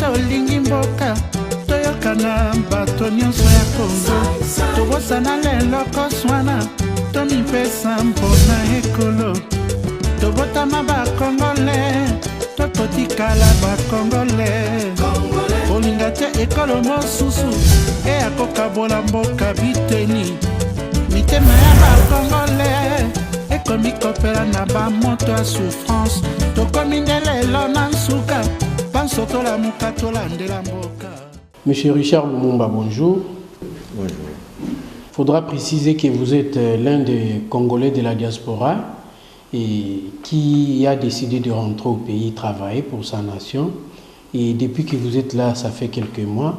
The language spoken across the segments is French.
se olingi mboka toyokana bato nyonso ya Kongo tobosana lelo koswana tomipesa mpona ekolo tobotama bakongole tokotikala bakongole olinga te ekolo mosusu eyakokabola mboka biteni mitema ya bakongole ekomikopela na bamoto ya souffrance tokomi nde lelo na nsuka panso tolamuka tolandela mboka. Monsieur Richard Lumumba, bonjour. Bonjour. Il faudra préciser que vous êtes l'un des Congolais de la diaspora et qui a décidé de rentrer au pays travailler pour sa nation. Et depuis que vous êtes là, ça fait quelques mois.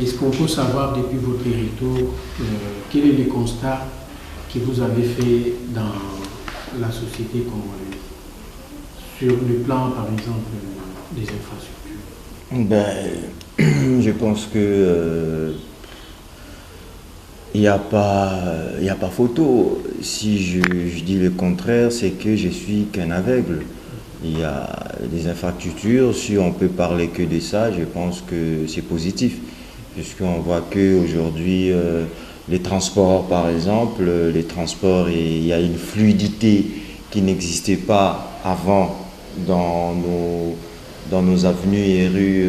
Est-ce qu'on peut savoir depuis votre retour quel est le constat que vous avez fait dans la société congolaise sur le plan, par exemple, des infrastructures? Je pense que il n'y a pas photo. Si je dis le contraire, c'est que je suis qu'un aveugle. Il y a des infrastructures, si on peut parler que de ça, je pense que c'est positif. Puisqu'on voit qu'aujourd'hui, les transports, par exemple, les transports, il y a une fluidité qui n'existait pas avant dans nos avenues et rues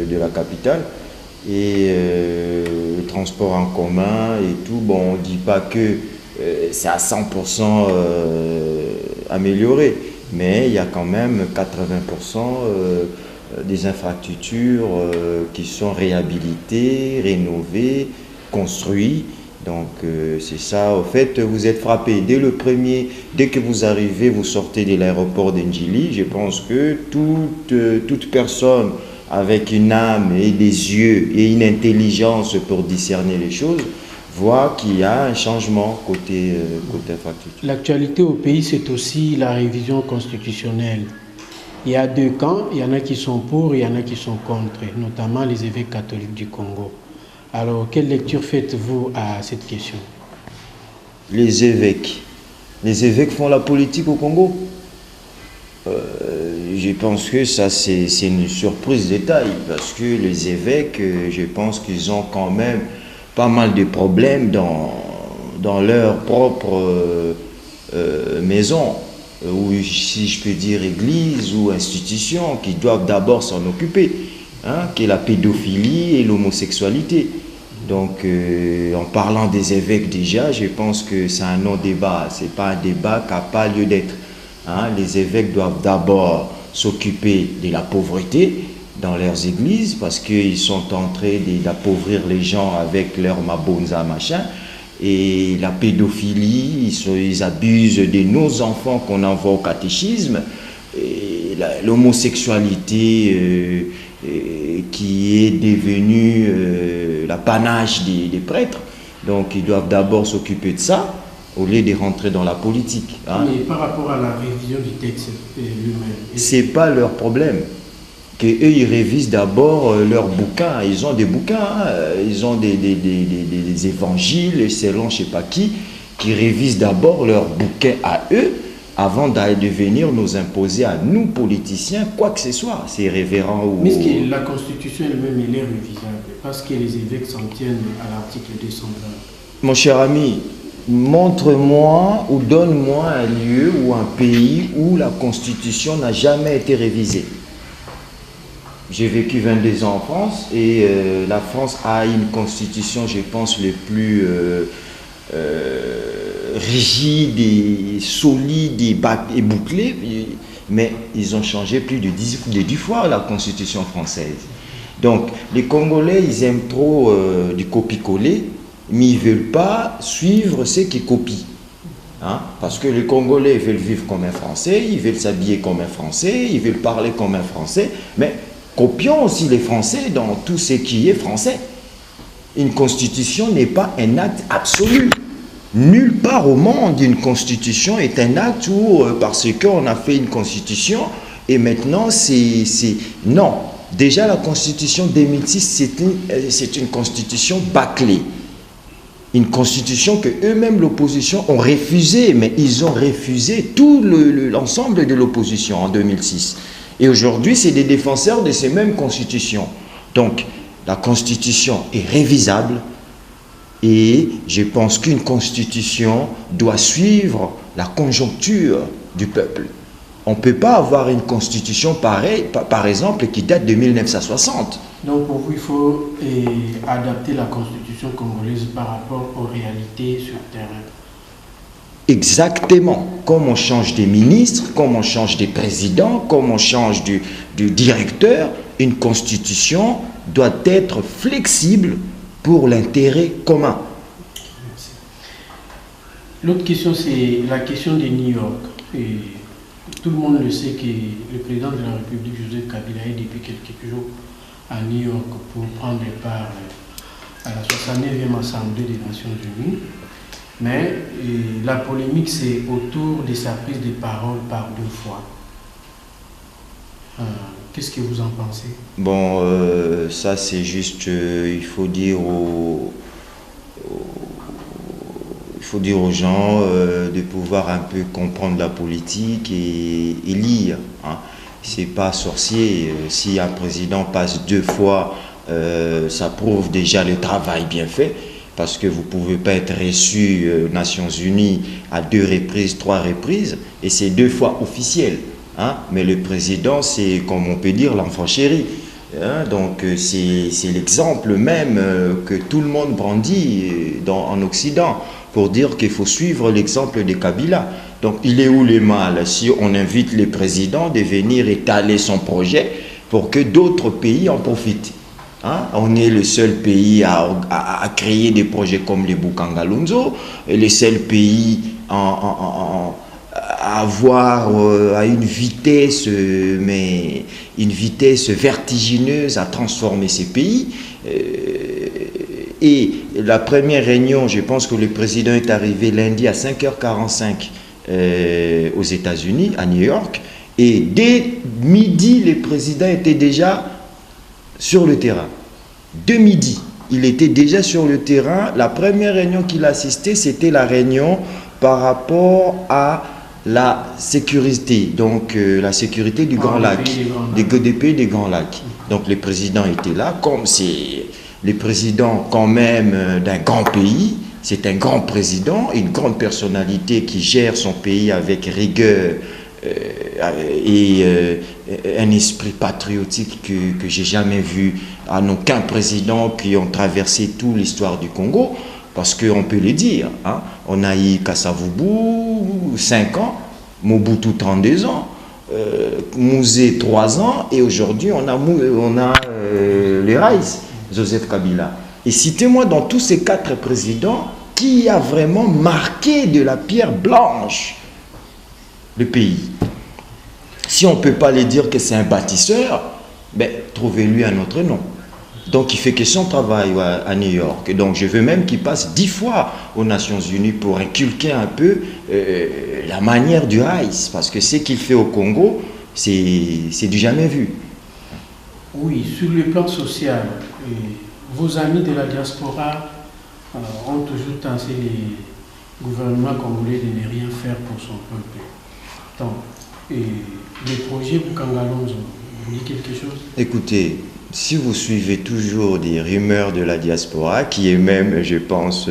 de la capitale. Et le transport en commun et tout, bon, on ne dit pas que c'est à 100% amélioré, mais il y a quand même 80% des infrastructures qui sont réhabilitées, rénovées, construites. Donc c'est ça, au fait, vous êtes frappé dès que vous arrivez, vous sortez de l'aéroport d'Ndjili. Je pense que toute personne avec une âme et des yeux et une intelligence pour discerner les choses voit qu'il y a un changement côté infrastructure. L'actualité au pays, c'est aussi la révision constitutionnelle. Il y a deux camps, il y en a qui sont pour, il y en a qui sont contre, notamment les évêques catholiques du Congo. Alors, quelle lecture faites-vous à cette question? Les évêques font la politique au Congo. Je pense que ça, c'est une surprise de taille, parce que les évêques, je pense qu'ils ont quand même pas mal de problèmes dans leur propre maison, ou si je peux dire église ou institution, qui doivent d'abord s'en occuper, hein, qui est la pédophilie et l'homosexualité. Donc, en parlant des évêques déjà, je pense que c'est un non-débat, c'est pas un débat qui n'a pas lieu d'être. Hein. Les évêques doivent d'abord s'occuper de la pauvreté dans leurs églises, parce qu'ils sont en train d'appauvrir les gens avec leur mabonza machin, et la pédophilie, ils abusent de nos enfants qu'on envoie au catéchisme, et l'homosexualité qui est devenue l'apanage des prêtres. Donc ils doivent d'abord s'occuper de ça au lieu de rentrer dans la politique. Hein. Mais par rapport à la révision du texte lui-même, c'est pas leur problème. Qu'eux, ils révisent d'abord leurs bouquins. Ils ont des bouquins, hein. Ils ont des évangiles, selon je ne sais pas qui révisent d'abord leurs bouquins à eux, avant de venir nous imposer à nous, politiciens, quoi que ce soit. C'est révérend ou... Mais est-ce que la Constitution elle-même elle est révisable? Parce que les évêques s'en tiennent à l'article 220. Mon cher ami, montre-moi ou donne-moi un lieu ou un pays où la Constitution n'a jamais été révisée. J'ai vécu 22 ans en France et la France a une constitution, je pense, les plus rigide et solide et bouclée, mais ils ont changé plus de 10 fois la constitution française. Donc les Congolais, ils aiment trop du copier-coller, mais ils ne veulent pas suivre ceux qui copient. Hein? Parce que les Congolais veulent vivre comme un Français, ils veulent s'habiller comme un Français, ils veulent parler comme un Français, mais copions aussi les Français dans tout ce qui est français. Une constitution n'est pas un acte absolu. Nulle part au monde, une constitution est un acte où, parce qu'on a fait une constitution, et maintenant c'est... Non. Déjà, la constitution 2006, c'est une constitution bâclée. Une constitution que eux-mêmes, l'opposition, ont refusée, mais ils ont refusé tout l'ensemble de l'opposition en 2006. Et aujourd'hui, c'est des défenseurs de ces mêmes constitutions. Donc, la constitution est révisable et je pense qu'une constitution doit suivre la conjoncture du peuple. On ne peut pas avoir une constitution pareille, par exemple, qui date de 1960. Donc pour vous, il faut adapter la constitution congolaise par rapport aux réalités sur le terrain. Exactement. Comme on change des ministres, comme on change des présidents, comme on change du directeur, une constitution doit être flexible pour l'intérêt commun. Merci. L'autre question, c'est la question de New York. Et tout le monde le sait que le président de la République, Joseph Kabila, est depuis quelques jours à New York pour prendre part à la 69e Assemblée des Nations Unies. Mais la polémique, c'est autour de sa prise de parole par 2 fois. Qu'est-ce que vous en pensez? Bon, ça c'est juste, il faut dire aux gens de pouvoir un peu comprendre la politique et lire. Hein. C'est pas sorcier. Si un président passe 2 fois, ça prouve déjà le travail bien fait. Parce que vous ne pouvez pas être reçu aux Nations Unies à 2 reprises, 3 reprises, et c'est 2 fois officiel. Hein? Mais le président, c'est, comme on peut dire, l'enfant chéri. Hein? Donc c'est l'exemple même que tout le monde brandit en Occident, pour dire qu'il faut suivre l'exemple de Kabila. Donc il est où le mal si on invite les présidents de venir étaler son projet pour que d'autres pays en profitent? Hein? On est le seul pays à créer des projets comme les Bukangalonzo, le seul pays à avoir à une vitesse vertigineuse à transformer ces pays. Et la première réunion, je pense que le président est arrivé lundi à 5h45 aux États-Unis, à New York, et dès midi, le président était déjà sur le terrain. De midi, il était déjà sur le terrain. La première réunion qu'il a assistée, c'était la réunion par rapport à la sécurité, donc la sécurité du Grand Lac, des pays des Grands Lacs. Donc le président était là, comme c'est le président quand même d'un grand pays, c'est un grand président, une grande personnalité qui gère son pays avec rigueur et un esprit patriotique que j'ai jamais vu à aucun président qui ont traversé toute l'histoire du Congo, parce qu'on peut le dire, hein, on a eu Kasavubu 5 ans, Mobutu 32 ans, Mouzé 3 ans, et aujourd'hui on a le Raïs, Joseph Kabila. Et citez-moi dans tous ces 4 présidents qui a vraiment marqué de la pierre blanche le pays. Si on ne peut pas lui dire que c'est un bâtisseur, ben, trouvez-lui un autre nom. Donc il fait que son travail à New York. Et donc je veux même qu'il passe 10 fois aux Nations Unies pour inculquer un peu la manière du Raïs. Parce que ce qu'il fait au Congo, c'est du jamais vu. Oui, sur le plan social, vos amis de la diaspora ont toujours tenté les gouvernements congolais de ne rien faire pour son peuple. Donc, les projets Bukangalonzo, vous dites quelque chose? Écoutez, si vous suivez toujours des rumeurs de la diaspora, qui est même, je pense,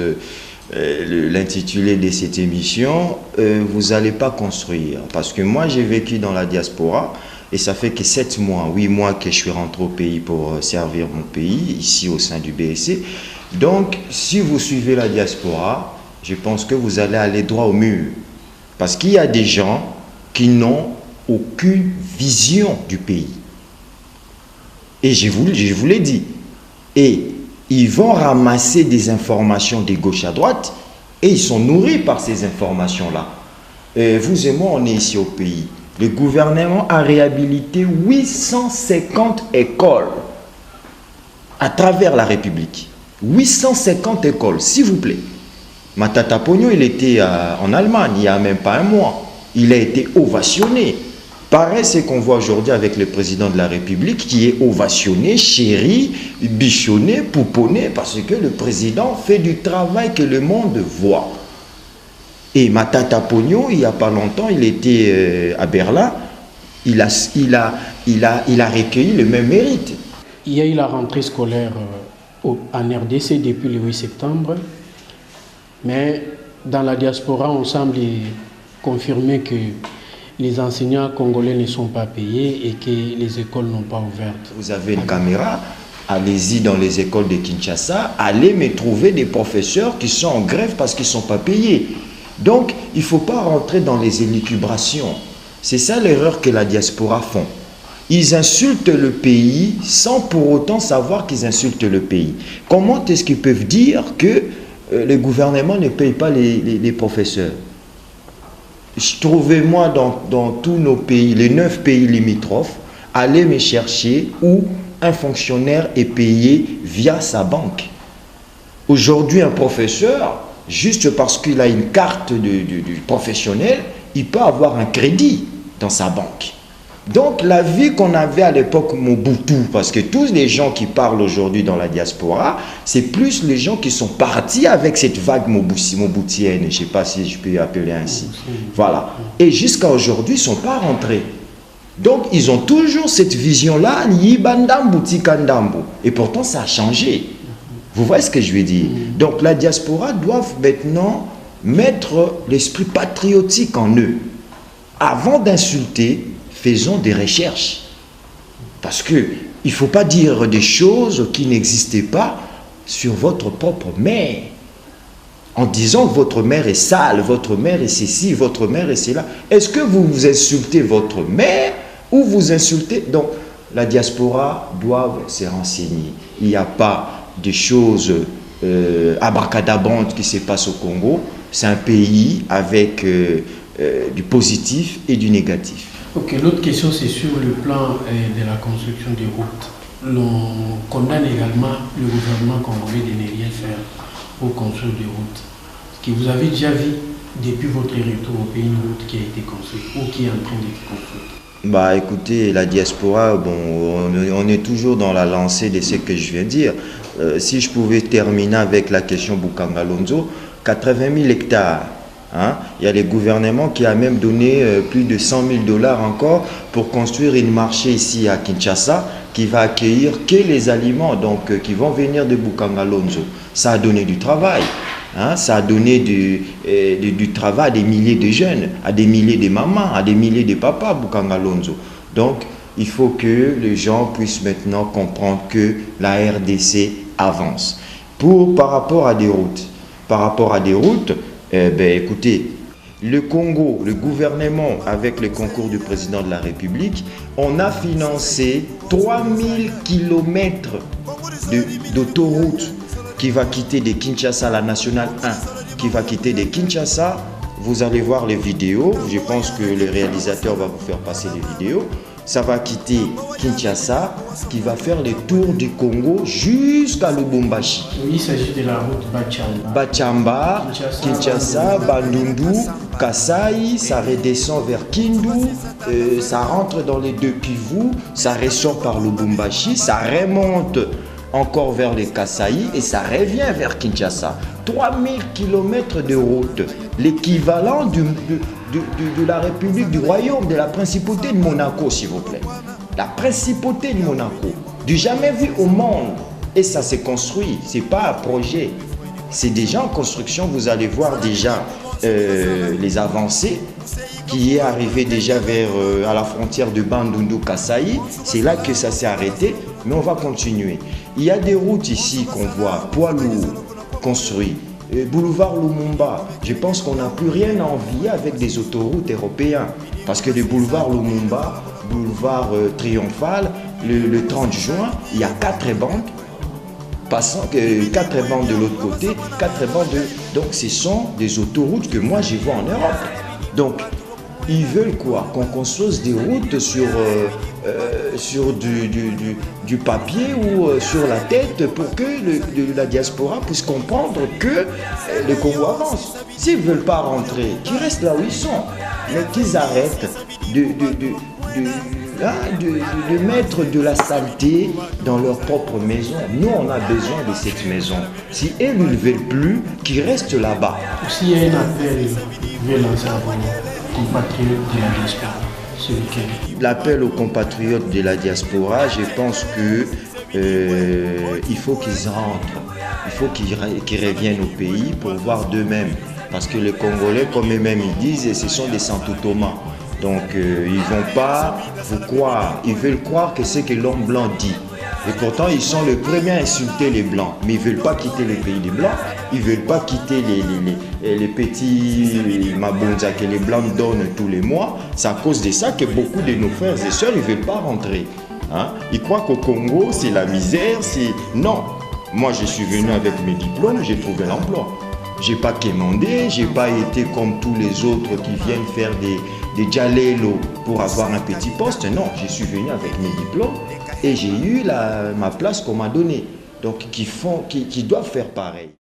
l'intitulé de cette émission, vous n'allez pas construire. Parce que moi, j'ai vécu dans la diaspora, et ça fait que 7 mois, 8 mois que je suis rentré au pays pour servir mon pays, ici au sein du BSC. Donc, si vous suivez la diaspora, je pense que vous allez aller droit au mur. Parce qu'il y a des gens qui n'ont aucune vision du pays. Et je vous l'ai dit. Et ils vont ramasser des informations de gauche à droite et ils sont nourris par ces informations-là. Vous et moi, on est ici au pays. Le gouvernement a réhabilité 850 écoles à travers la République. 850 écoles, s'il vous plaît. Matata Pogno, il était en Allemagne il n'y a même pas un mois. Il a été ovationné. Pareil, c'est qu'on voit aujourd'hui avec le président de la République qui est ovationné, chéri, bichonné, pouponné, parce que le président fait du travail que le monde voit. Et Matata Pogno, il n'y a pas longtemps, il était à Berlin. il a recueilli le même mérite. Il y a eu la rentrée scolaire en RDC depuis le 8 septembre, mais dans la diaspora, on semble confirmer que les enseignants congolais ne sont pas payés et que les écoles n'ont pas ouvert. Vous avez une caméra, allez-y dans les écoles de Kinshasa, allez me trouver des professeurs qui sont en grève parce qu'ils ne sont pas payés. Donc, il ne faut pas rentrer dans les élucubrations. C'est ça l'erreur que la diaspora font. Ils insultent le pays sans pour autant savoir qu'ils insultent le pays. Comment est-ce qu'ils peuvent dire que le gouvernement ne paye pas les professeurs? Trouvez-moi dans tous nos pays, les 9 pays limitrophes, allez me chercher où un fonctionnaire est payé via sa banque. Aujourd'hui, un professeur, juste parce qu'il a une carte du professionnel, il peut avoir un crédit dans sa banque. Donc la vie qu'on avait à l'époque Mobutu, parce que tous les gens qui parlent aujourd'hui dans la diaspora, c'est plus les gens qui sont partis avec cette vague mobutienne, je ne sais pas si je peux appeler ainsi. Voilà. Et jusqu'à aujourd'hui, ils ne sont pas rentrés. Donc ils ont toujours cette vision-là, et pourtant ça a changé. Vous voyez ce que je veux dire? Donc la diaspora doit maintenant mettre l'esprit patriotique en eux. Avant d'insulter, faisons des recherches. Parce qu'il ne faut pas dire des choses qui n'existaient pas sur votre propre mère. En disant que votre mère est sale, votre mère est ceci, votre mère est cela. Est-ce que vous insultez votre mère ou vous insultez... Donc, la diaspora doit se renseigner. Il n'y a pas de choses abracadabrantes qui se passent au Congo. C'est un pays avec du positif et du négatif. Ok, l'autre question, c'est sur le plan de la construction des routes. L'on condamne également le gouvernement congolais de ne rien faire pour construire des routes. Est-ce que vous avez déjà vu, depuis votre retour au pays, une route qui a été construite ou qui est en train d'être construite? Bah écoutez, la diaspora, bon, on est toujours dans la lancée de ce que je viens de dire. Si je pouvais terminer avec la question Bukanga-Lonzo, 80 000 hectares. Hein? Il y a les gouvernements qui a même donné plus de 100 000 $ encore pour construire une marché ici à Kinshasa qui va accueillir que les aliments donc, qui vont venir de Bukanga-Lonzo. Ça a donné du travail. Hein? Ça a donné du travail à des milliers de jeunes, à des milliers de mamans, à des milliers de papas Bukanga-Lonzo. Donc, il faut que les gens puissent maintenant comprendre que la RDC avance. Par rapport à des routes, écoutez, le Congo, le gouvernement, avec le concours du président de la République, on a financé 3000 km d'autoroute qui va quitter de Kinshasa, la nationale 1, qui va quitter de Kinshasa. Vous allez voir les vidéos, je pense que le réalisateur va vous faire passer les vidéos. Ça va quitter Kinshasa, qui va faire le tour du Congo jusqu'à Lubumbashi. Oui, il s'agit de la route Bachamba. Bachamba, Kinshasa, Bandundu, Kasai, ça redescend vers Kindu, ça rentre dans les deux Kivu, ça ressort par Lubumbashi, ça remonte encore vers les Kasai et ça revient vers Kinshasa. 3000 km de route, l'équivalent de la République, du Royaume, de la Principauté de Monaco, s'il vous plaît. La Principauté de Monaco, du jamais vu au monde. Et ça s'est construit, ce n'est pas un projet. C'est déjà en construction, vous allez voir déjà les avancées qui est arrivé déjà vers à la frontière de Bandundu-Kasai. C'est là que ça s'est arrêté, mais on va continuer. Il y a des routes ici qu'on voit, poids lourds, construits. Boulevard Lumumba, je pense qu'on n'a plus rien à envier avec des autoroutes européennes. Parce que le boulevard Lumumba, boulevard Triomphal, le 30 juin, il y a 4 bandes. Passant 4 bandes de l'autre côté, 4 bandes de... Donc ce sont des autoroutes que moi je vois en Europe. Donc ils veulent quoi? Qu'on construise des routes sur du papier ou sur la tête pour que la diaspora puisse comprendre que le Congo avance. S'ils ne veulent pas rentrer, qu'ils restent là où ils sont, mais qu'ils arrêtent de mettre de la saleté dans leur propre maison. Nous, on a besoin de cette maison. Si eux ne le veulent plus, qu'ils restent là-bas. S'il y a un appel, vous pouvez lancer à vos compatriotes de la diaspora. ce week-end? L'appel aux compatriotes de la diaspora, je pense que il faut qu'ils rentrent, il faut qu'ils reviennent au pays pour voir d'eux-mêmes. Parce que les Congolais, comme eux-mêmes ils disent, ce sont des Santo Thomas. Donc ils ne vont pas vous croire, ils veulent croire que c'est que l'homme blanc dit. Et pourtant, ils sont les premiers à insulter les Blancs. Mais ils ne veulent pas quitter le pays des Blancs. Ils ne veulent pas quitter les petits mabonza que les Blancs donnent tous les mois. C'est à cause de ça que beaucoup de nos frères et sœurs ne veulent pas rentrer. Hein? Ils croient qu'au Congo, c'est la misère. Non. Moi, je suis venu avec mes diplômes, j'ai trouvé l'emploi. Je n'ai pas quémandé, je n'ai pas été comme tous les autres qui viennent faire des djalelo pour avoir un petit poste. Non, je suis venu avec mes diplômes et j'ai eu ma place qu'on m'a donnée. Donc, qui doivent faire pareil.